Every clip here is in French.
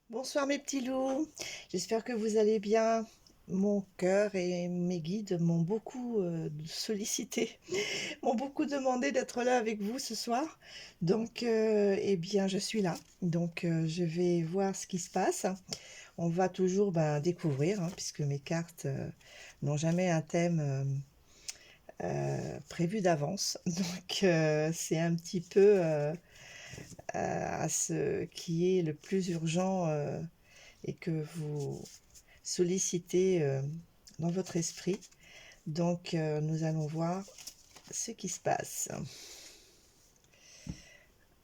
Bonsoir mes petits loups, j'espère que vous allez bien. Mon cœur et mes guides m'ont beaucoup sollicité, m'ont beaucoup demandé d'être là avec vous ce soir. Donc, eh bien, je suis là. Donc, je vais voir ce qui se passe. On va toujours découvrir, hein, puisque mes cartes n'ont jamais un thème prévu d'avance. Donc, c'est un petit peu à ce qui est le plus urgent et que vous sollicitez dans votre esprit. Donc, nous allons voir ce qui se passe.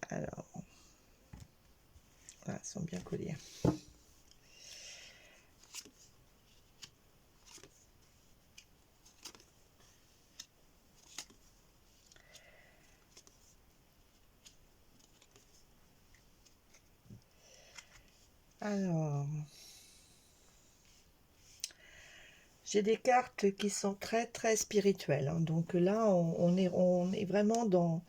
Alors, voilà, ils sont bien collés. Alors, j'ai des cartes qui sont très très spirituelles, hein. Donc là, on est vraiment dans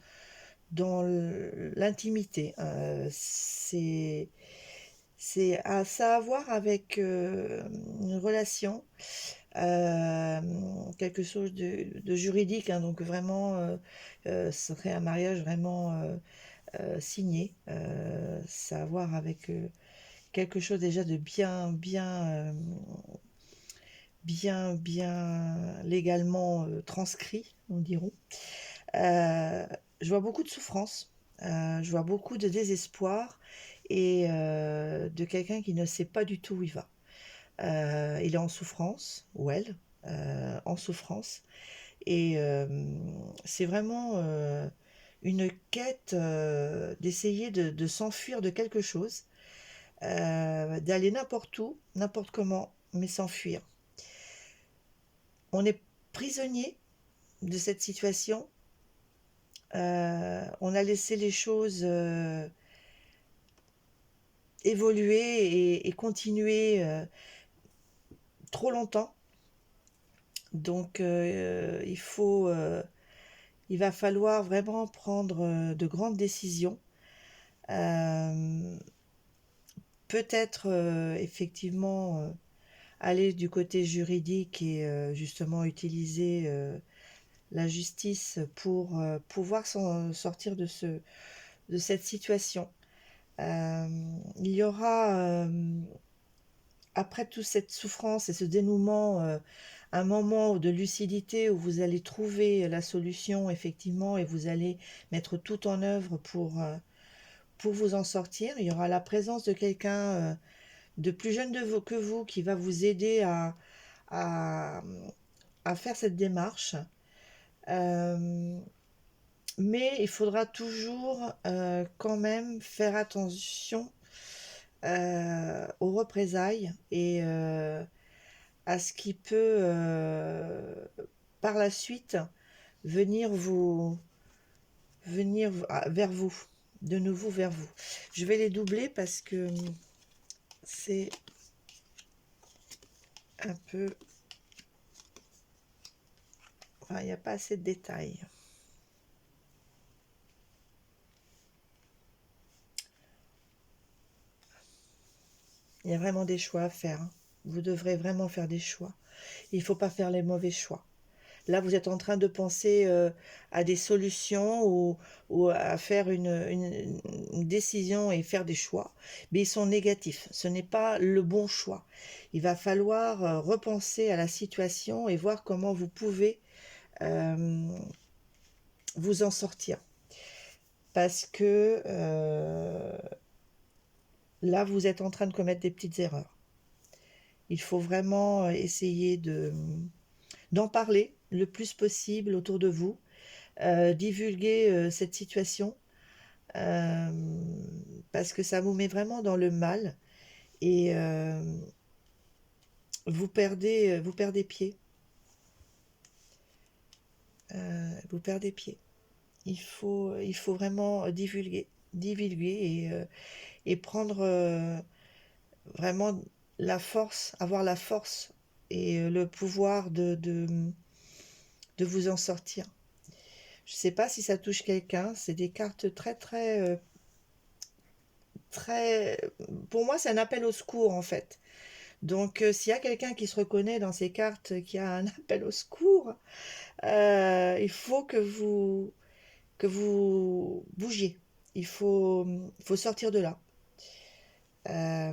l'intimité. Ça a à voir avec une relation, quelque chose de juridique, hein. Donc vraiment, ce serait un mariage vraiment signé. Ça a à voir avec quelque chose déjà de bien légalement transcrit, on dirait. Je vois beaucoup de souffrance, je vois beaucoup de désespoir et de quelqu'un qui ne sait pas du tout où il va. Il est en souffrance, ou elle, en souffrance, et c'est vraiment une quête d'essayer de s'enfuir de quelque chose, d'aller n'importe où, n'importe comment, mais s'enfuir. On est prisonnier de cette situation. On a laissé les choses évoluer et continuer trop longtemps. Donc il va falloir vraiment prendre de grandes décisions. Euh, Peut-être effectivement aller du côté juridique et justement utiliser la justice pour pouvoir sortir de cette situation. Euh, il y aura, après toute cette souffrance et ce dénouement, un moment de lucidité où vous allez trouver la solution effectivement et vous allez mettre tout en œuvre pour vous en sortir. Il y aura la présence de quelqu'un de plus jeune que vous qui va vous aider à, à faire cette démarche. Euh, mais il faudra toujours quand même faire attention aux représailles et à ce qui peut par la suite venir vous venir vers vous, de nouveau vers vous. Je vais les doubler parce que c'est un peu... Enfin, il n'y a pas assez de détails. Il y a vraiment des choix à faire, hein. Vous devrez vraiment faire des choix. Il ne faut pas faire les mauvais choix. Là, vous êtes en train de penser à des solutions ou à faire une décision et faire des choix, mais ils sont négatifs. Ce n'est pas le bon choix. Il va falloir repenser à la situation et voir comment vous pouvez euh, vous en sortir. Parce que là, vous êtes en train de commettre des petites erreurs. Il faut vraiment essayer d'en parler le plus possible autour de vous, divulguer cette situation, euh, parce que ça vous met vraiment dans le mal et vous perdez pied. Vous perdez pied. Il faut vraiment divulguer et prendre vraiment la force, avoir la force et le pouvoir de vous en sortir. Je ne sais pas si ça touche quelqu'un, c'est des cartes très très très... Pour moi, c'est un appel au secours, en fait. Donc, s'il y a quelqu'un qui se reconnaît dans ces cartes, qui a un appel au secours, il faut que vous bougiez. Il faut sortir de là. Euh,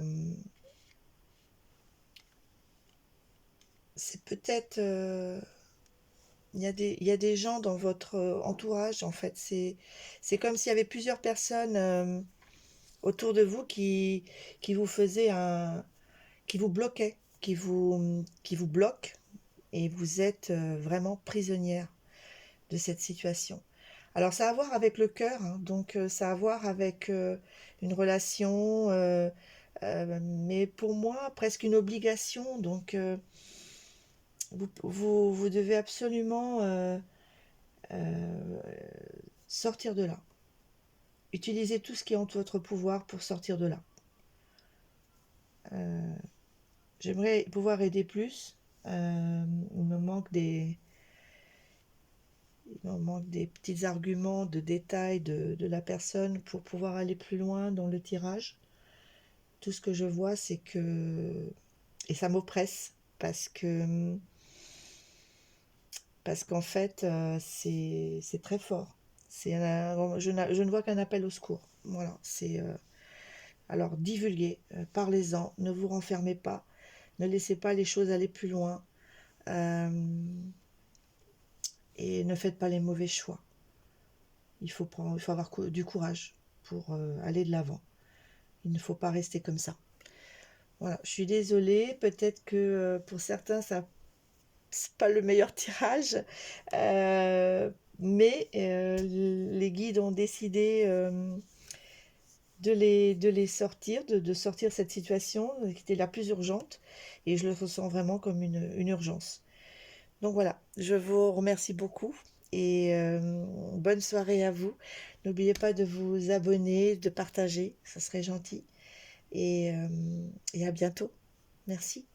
c'est peut-être... il y a des gens dans votre entourage, en fait. C'est comme s'il y avait plusieurs personnes autour de vous qui vous faisaient qui vous bloquaient, qui vous bloquent, et vous êtes vraiment prisonnière de cette situation. Alors, ça a à voir avec le cœur, hein, donc ça a à voir avec une relation, mais pour moi, presque une obligation. Donc, vous devez absolument euh, sortir de là. Utilisez tout ce qui est en votre pouvoir pour sortir de là. Euh, J'aimerais pouvoir aider plus. Il me manque des petits arguments, de détails de la personne pour pouvoir aller plus loin dans le tirage. Tout ce que je vois, c'est que... Et ça m'oppresse parce qu'en fait, c'est très fort. Je ne vois qu'un appel au secours. Voilà, alors divulguez, parlez-en, ne vous renfermez pas, ne laissez pas les choses aller plus loin, et ne faites pas les mauvais choix. Il faut avoir du courage pour aller de l'avant. Il ne faut pas rester comme ça. Voilà, je suis désolée, peut-être que pour certains, ça c'est pas le meilleur tirage, euh, mais les guides ont décidé de les sortir, de sortir cette situation qui était la plus urgente, et je le ressens vraiment comme une urgence. Donc voilà, je vous remercie beaucoup et bonne soirée à vous. N'oubliez pas de vous abonner, de partager, ça serait gentil, et à bientôt. Merci.